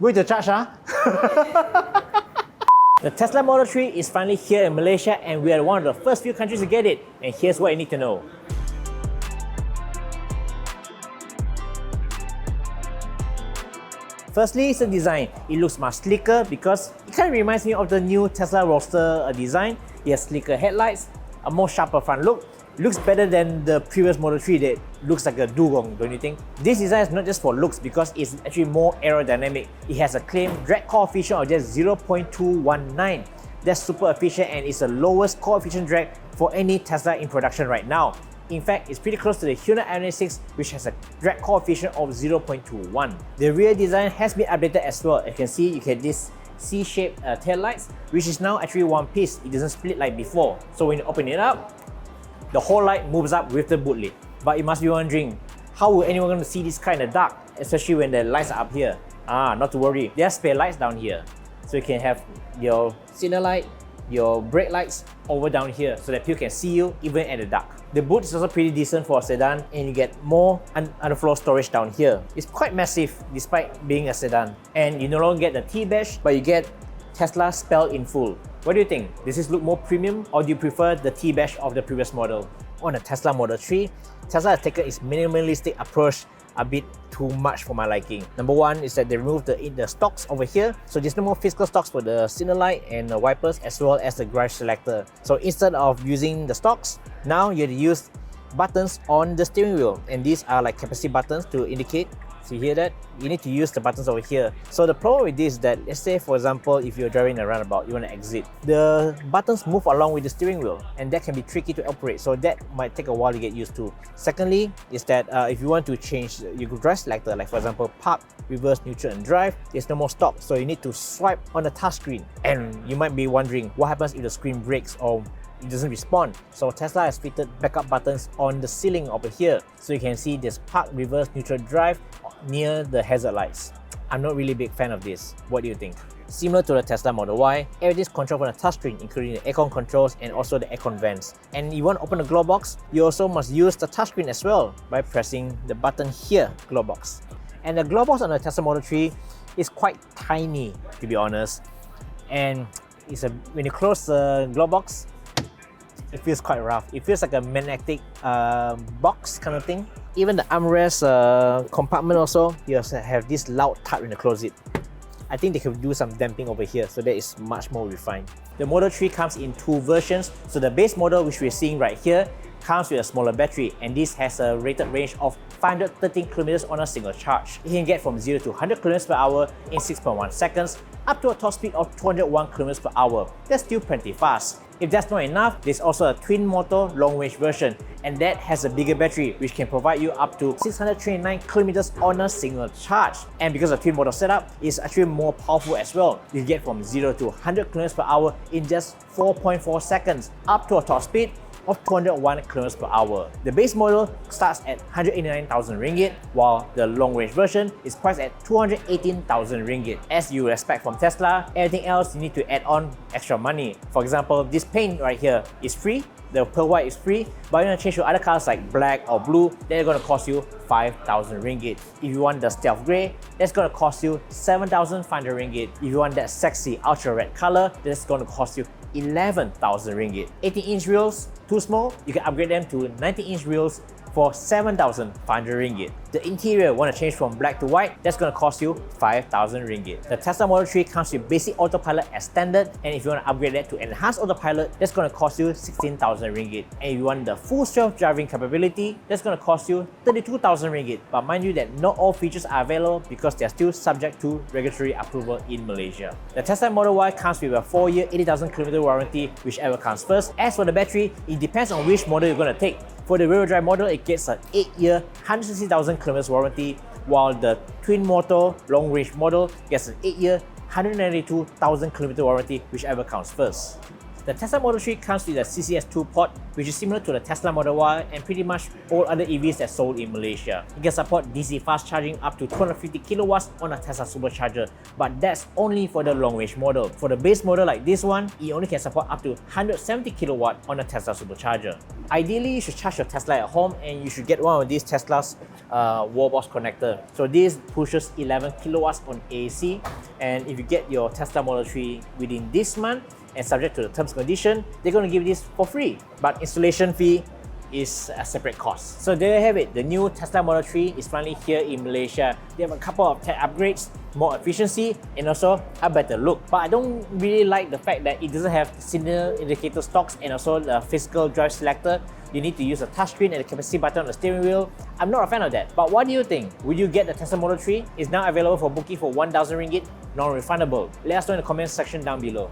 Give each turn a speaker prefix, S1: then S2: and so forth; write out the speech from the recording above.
S1: Wait to charge, huh? The Tesla Model 3 is finally here in Malaysia and we are one of the first few countries to get it. And here's what you need to know. Firstly, it's the design. It looks much sleeker because it kind of reminds me of the new Tesla Roadster design. It has sleeker headlights, a more sharper front look. It looks better than the previous Model 3 that looks like a dugong, don't you think? This design is not just for looks because it's actually more aerodynamic. It has a claimed drag coefficient of just 0.219. That's super efficient and it's the lowest coefficient drag for any Tesla in production right now. In fact, it's pretty close to the Hyundai Ioniq 6, which has a drag coefficient of 0.21. The rear design has been updated as well. You can see you get this C-shaped taillights, which is now actually one piece. It doesn't split like before. So when you open it up, the whole light moves up with the boot lid. But you must be wondering, how will anyone going to see this kind of dark, especially when the lights are up here? Not to worry, there are spare lights down here. So you can have your signal light, your brake lights over down here so that people can see you even at the dark. The boot is also pretty decent for a sedan and you get more underfloor storage down here. It's quite massive despite being a sedan. And you no longer get the T badge, but you get Tesla spelled in full. What do you think? Does this look more premium or do you prefer the T badge of the previous model? On the Tesla Model 3, Tesla has taken its minimalistic approach a bit too much for my liking. Number one is that they removed the stalks over here, so there's no more physical stalks for the signal light and the wipers as well as the garage selector. So instead of using the stalks, now you have to use buttons on the steering wheel, and these are like capacity buttons to indicate. So you hear that? You need to use the buttons over here. So the problem with this is that, let's say for example, if you're driving a roundabout, you want to exit, the buttons move along with the steering wheel and that can be tricky to operate, so that might take a while to get used to. Secondly is that if you want to change your drive selector, like for example park, reverse, neutral and drive, there's no more stop, so you need to swipe on the touchscreen. And you might be wondering what happens if the screen breaks or it doesn't respond. So Tesla has fitted backup buttons on the ceiling over here, so you can see this park, reverse, neutral, drive near the hazard lights. I'm not really a big fan of this. What do you think? Similar to the Tesla Model Y, everything is controlled from the touchscreen, including the aircon controls and also the aircon vents. And you want to open the glove box, you also must use the touchscreen as well by pressing the button here, glove box. And the glove box on the Tesla Model 3 is quite tiny, to be honest. And when you close the glove box, it feels quite rough. It feels like a magnetic box kind of thing. Even the armrest compartment also, you also have this loud thud when you close it. I think they could do some damping over here, so that is much more refined. The Model 3 comes in two versions. So the base model, which we're seeing right here, comes with a smaller battery, and this has a rated range of 513 km on a single charge. It can get from 0 to 100 km per hour in 6.1 seconds, up to a top speed of 201 km per hour. That's still pretty fast. If that's not enough, there's also a twin motor long range version, and that has a bigger battery which can provide you up to 629 km on a single charge. And because of twin motor setup, it's actually more powerful as well. You get from 0 to 100 km per hour in just 4.4 seconds, up to a top speed of 201 km per hour. The base model starts at 189,000 ringgit, while the long range version is priced at 218,000 ringgit. As you would expect from Tesla, everything else you need to add on extra money. For example, this paint right here is free, the pearl white is free, but you want to change to other colors like black or blue, then it's going to cost you 5,000 ringgit. If you want the stealth grey, that's going to cost you 7,500 ringgit. If you want that sexy ultra red color, that's going to cost you 11,000 ringgit. 18-inch wheels, too small, you can upgrade them to 19-inch wheels for 7,500 ringgit. The interior, want to change from black to white, that's going to cost you 5,000 ringgit. The Tesla Model 3 comes with basic autopilot as standard, and if you want to upgrade that to enhanced autopilot, that's going to cost you 16,000 ringgit. And if you want the full self-driving capability, that's going to cost you 32,000 ringgit. But mind you that not all features are available because they are still subject to regulatory approval in Malaysia. The Tesla Model Y comes with a 4-year 80,000 km warranty, whichever comes first. As for the battery, it depends on which model you're going to take. For the rear-wheel drive model, it gets an 8-year 160,000 km warranty, while the twin motor long-range model gets an 8-year 192,000 km warranty, whichever comes first. The Tesla Model 3 comes with a CCS2 port, which is similar to the Tesla Model Y and pretty much all other EVs that sold in Malaysia. It can support DC fast charging up to 250 kilowatts on a Tesla supercharger, but that's only for the long-range model. For the base model like this one, it only can support up to 170 kilowatt on a Tesla supercharger. Ideally, you should charge your Tesla at home and you should get one of these Tesla's Warbox connector. So this pushes 11 kilowatts on AC, and if you get your Tesla Model 3 within this month and subject to the terms and condition, they're going to give this for free. But installation fee is a separate cost. So there you have it. The new Tesla Model 3 is finally here in Malaysia. They have a couple of tech upgrades, more efficiency, and also a better look. But I don't really like the fact that it doesn't have signal indicator stalks and also the physical drive selector. You need to use a touchscreen and the capacity button on the steering wheel. I'm not a fan of that. But what do you think? Would you get the Tesla Model 3? It's now available for booking for 1,000 ringgit, non-refundable. Let us know in the comments section down below.